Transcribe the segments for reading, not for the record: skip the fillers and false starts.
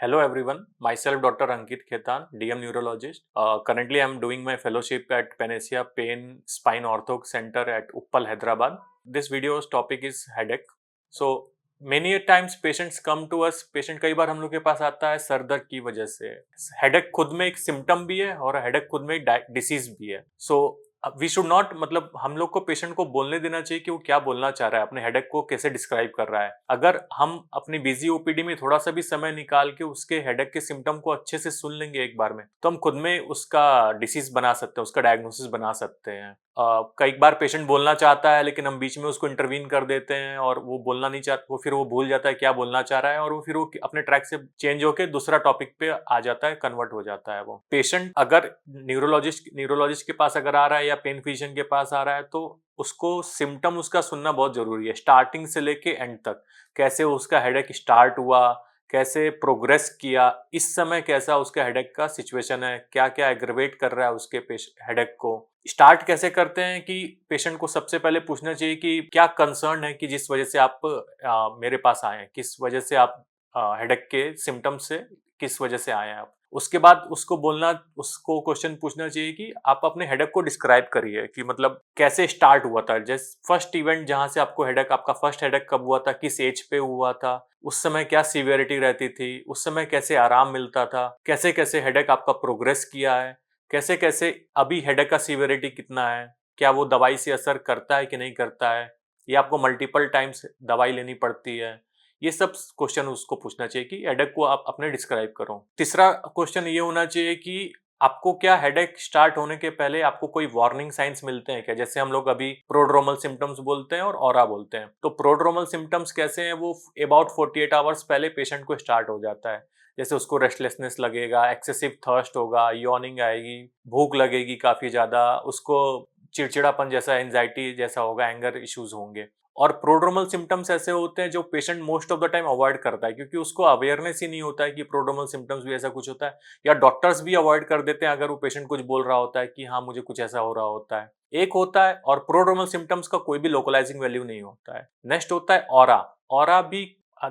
Hello everyone, myself Dr. Ankit Khetan, DM neurologist. Currently I'm doing my fellowship at Panacea Pain Spine Ortho Center at Uppal, Hyderabad. This video's topic is headache. So many a times patients come to us, patient कई बार हम लोग के पास आता है sir दर्द की वजह से. हेडेक खुद में एक सिम्टम भी है और हेडेक खुद में एक डिसीज भी है. सो वी शुड नॉट मतलब हम लोग को पेशेंट को बोलने देना चाहिए कि वो क्या बोलना चाह रहा है, अपने हेडेक को कैसे डिस्क्राइब कर रहा है. अगर हम अपनी बिजी ओपीडी में थोड़ा सा भी समय निकाल के उसके हेडेक के सिम्टम को अच्छे से सुन लेंगे एक बार में, तो हम खुद में उसका डिसीज बना सकते हैं, उसका डायग्नोसिस बना सकते हैं. कई बार पेशेंट बोलना चाहता है लेकिन हम बीच में उसको इंटरवीन कर देते हैं और वो बोलना नहीं चाहता, वो फिर वो भूल जाता है क्या बोलना चाह रहा है और वो फिर वो अपने ट्रैक से चेंज होकर दूसरा टॉपिक पे आ जाता है, कन्वर्ट हो जाता है. वो पेशेंट अगर न्यूरोलॉजिस्ट के पास अगर आ रहा है या पेन फिजिशियन के पास आ रहा है तो उसको सिम्टम उसका सुनना बहुत जरूरी है, स्टार्टिंग से लेके एंड तक. कैसे उसका हेडेक स्टार्ट हुआ, कैसे प्रोग्रेस किया, इस समय कैसा उसका हेडेक का सिचुएशन है, क्या क्या एग्रवेट कर रहा है उसके हेडेक को. स्टार्ट कैसे करते हैं कि पेशेंट को सबसे पहले पूछना चाहिए कि क्या कंसर्न है कि जिस वजह से आप मेरे पास आए हैं, किस वजह से आप हेडेक के सिम्टम से किस वजह से आए हैं आप. उसके बाद उसको क्वेश्चन पूछना चाहिए कि आप अपने हेडेक को डिस्क्राइब करिए कि मतलब कैसे स्टार्ट हुआ था, जैसे फर्स्ट इवेंट जहां से आपको हेडेक, आपका फर्स्ट हेडेक कब हुआ था, किस एज पे हुआ था, उस समय क्या सीवियरिटी रहती थी, उस समय कैसे आराम मिलता था, कैसे कैसे हेडेक आपका प्रोग्रेस किया है, कैसे कैसे अभी हेडेक का सीवियरिटी कितना है, क्या वो दवाई से असर करता है कि नहीं करता है, या आपको मल्टीपल टाइम्स दवाई लेनी पड़ती है. ये सब क्वेश्चन उसको पूछना चाहिए कि हेडेक को आप अपने डिस्क्राइब करो. तीसरा क्वेश्चन ये होना चाहिए कि आपको क्या हेडेक स्टार्ट होने के पहले आपको कोई वार्निंग साइंस मिलते हैं क्या. जैसे हम लोग अभी प्रोड्रोमल सिम्टम्स बोलते हैं और ऑरा बोलते हैं. तो प्रोड्रोमल सिम्टम्स कैसे हैं, वो अबाउट 48 आवर्स पहले पेशेंट को स्टार्ट हो जाता है. जैसे उसको रेस्टलेसनेस लगेगा, एक्सेसिव थर्स्ट होगा, यॉर्निंग आएगी, भूख लगेगी काफी ज्यादा, उसको चिड़चिड़ापन जैसा, एंजाइटी जैसा होगा, एंगर इश्यूज होंगे. और प्रोड्रोमल सिम्टम्स ऐसे होते हैं जो patient most of the time avoid करता है क्योंकि उसको अवेयरनेस ही नहीं होता है कि प्रोड्रोमल सिम्टम्स भी ऐसा कुछ होता है, या डॉक्टर्स भी अवॉइड कर देते हैं अगर वो पेशेंट कुछ बोल रहा होता है कि हाँ मुझे कुछ ऐसा हो रहा होता है. एक होता है, और प्रोड्रोमल सिम्टम्स का कोई भी लोकलाइजिंग वैल्यू नहीं होता है. नेक्स्ट होता है ऑरा. ऑरा भी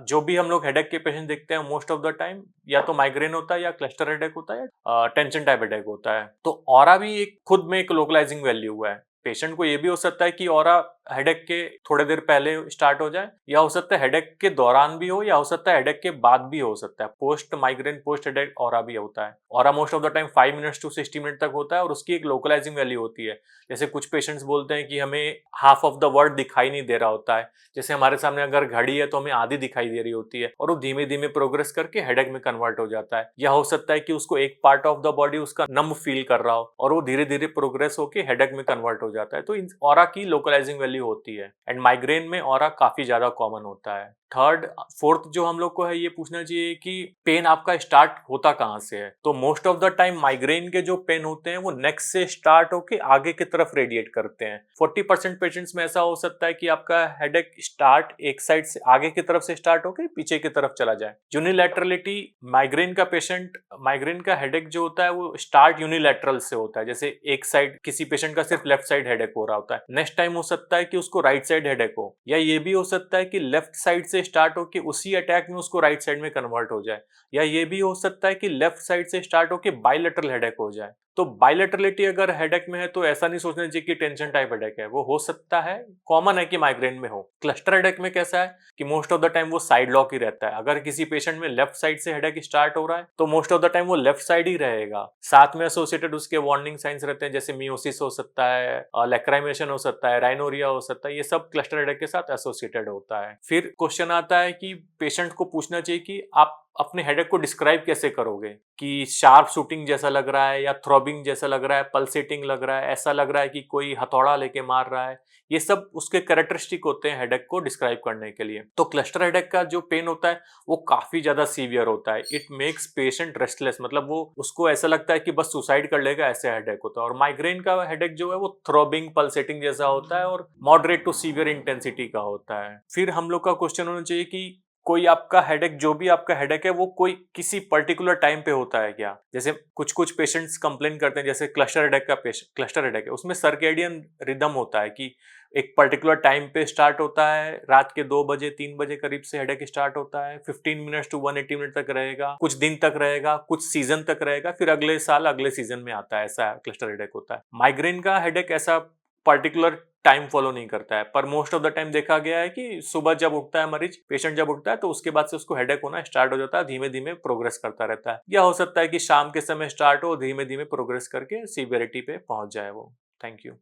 जो भी हम लोग हेडेक के पेशेंट देखते हैं मोस्ट ऑफ द टाइम या तो माइग्रेन होता है या क्लस्टर हेडेक होता है या टेंशन टाइप हेडेक होता है. तो ऑरा भी एक खुद में एक लोकलाइजिंग वैल्यू है. पेशेंट को ये भी हो सकता है कि ऑरा हेडेक के थोड़े देर पहले स्टार्ट हो जाए, या हो सकता है हेडेक के दौरान भी हो, या हो सकता है हेडेक के बाद भी हो सकता है. Post migraine post headache aura भी होता है. Aura most of the time 5 minutes to 60 minute तक होता है और उसकी एक लोकलाइजिंग वैल्यू होती है. जैसे कुछ पेशेंट्स बोलते हैं कि हमें हाफ ऑफ द वर्ड दिखाई नहीं दे रहा होता है. जैसे हमारे सामने अगर घड़ी है तो हमें आधी दिखाई दे रही होती है और वो धीमे धीमे प्रोग्रेस करके हेडेक में कन्वर्ट हो जाता है. या हो सकता है कि उसको एक पार्ट ऑफ द बॉडी उसका नम फील कर रहा हो और वो धीरे धीरे प्रोग्रेस होके हेडेक में कन्वर्ट हो जाता है. तो ऑरा की लोकलाइजिंग वैल्यू होती है. एंड माइग्रेन में ऑरा काफी ज्यादा कॉमन होता है. थर्ड फोर्थ जो हम लोग को है ये पूछना चाहिए कि पेन आपका स्टार्ट होता कहाँ से है. तो most of the time migraine के जो पेन होते हैं वो नेक से स्टार्ट होके आगे की तरफ रेडिएट करते हैं. 40% पेशेंट्स में ऐसा हो सकता है कि आपका हेडेक स्टार्ट एक साइड से आगे की तरफ से स्टार्ट होके पीछे की तरफ चला जाए. यूनिलैटरलिटी, माइग्रेन का हेडेक जो होता है वो स्टार्ट यूनिलैटरल से होता है. जैसे एक साइड किसी पेशेंट का सिर्फ लेफ्ट साइड हेडेक हो रहा होता है, नेक्स्ट टाइम हो सकता है कि उसको राइट साइड हेडेक हो, या ये भी हो सकता है कि लेफ्ट साइड से स्टार्ट होके उसी अटैक में उसको राइट साइड में कन्वर्ट हो जाए, या ये भी हो सकता है कि लेफ्ट साइड से स्टार्ट होके बाइलेटरल हेडेक हो जाए. तो बाइलेटरलिटी अगर हेडेक में है तो ऐसा नहीं सोचना चाहिए कि टेंशन टाइप हेडेक है, वो हो सकता है, कॉमन है कि माइग्रेन में हो. क्लस्टर हेडेक में कैसा है कि मोस्ट ऑफ द टाइम वो साइड लॉक ही रहता है. अगर किसी पेशेंट में लेफ्ट साइड से हेडेक स्टार्ट हो रहा है तो मोस्ट ऑफ द टाइम वो लेफ्ट साइड ही रहेगा. साथ में एसोसिएटेड उसके वार्निंग साइंस रहते हैं, जैसे मियोसिस हो सकता है, लैक्राइमेशन हो सकता है, राइनोरिया हो सकता है. ये सब क्लस्टर हेडेक के साथ एसोसिएटेड होता है. फिर क्वेश्चन आता है कि पेशेंट को पूछना चाहिए कि आप अपने हेडेक को डिस्क्राइब कैसे करोगे, कि शार्प शूटिंग जैसा लग रहा है, या थ्रॉबिंग जैसा लग रहा है, पल्सेटिंग लग रहा है, ऐसा लग रहा है कि कोई हथौड़ा लेके मार रहा है. ये सब उसके कैरेक्टरिस्टिक होते हैं हेडेक को डिस्क्राइब करने के लिए. तो क्लस्टर हेडेक का जो पेन होता है वो काफी ज्यादा सीवियर होता है. इट मेक्स पेशेंट रेस्टलेस, मतलब वो उसको ऐसा लगता है कि बस सुसाइड कर लेगा, ऐसे हेडेक होता है. और माइग्रेन का हेडेक जो है वो थ्रॉबिंग पल्सेटिंग जैसा होता है और मॉडरेट टू सीवियर इंटेंसिटी का होता है. फिर हम लोग का क्वेश्चन होना चाहिए कि कोई आपका हेडेक, जो भी आपका हेडेक है वो कोई किसी पर्टिकुलर टाइम पे होता है क्या? जैसे कुछ कुछ पेशेंट्स कंप्लेन करते हैं, जैसे क्लस्टर हेडेक है, उसमें सर्केडियन रिदम होता है कि एक पर्टिकुलर टाइम पे स्टार्ट होता है, रात के 2 बजे 3 बजे करीब से हेडेक स्टार्ट होता है, 15 मिनट्स टू 180 मिनट तक रहेगा, कुछ दिन तक रहेगा, कुछ सीजन तक रहेगा, फिर अगले साल अगले सीजन में आता है। ऐसा क्लस्टर हेडेक होता है। माइग्रेन का हेडेक ऐसा पर्टिकुलर टाइम फॉलो नहीं करता है, पर मोस्ट ऑफ द टाइम देखा गया है कि सुबह जब उठता है मरीज, पेशेंट जब उठता है तो उसके बाद से उसको हेडेक होना स्टार्ट हो जाता है, धीमे धीमे प्रोग्रेस करता रहता है। या हो सकता है कि शाम के समय स्टार्ट हो, धीमे धीमे प्रोग्रेस करके सीवियरिटी पे पहुंच जाए वो। Thank you.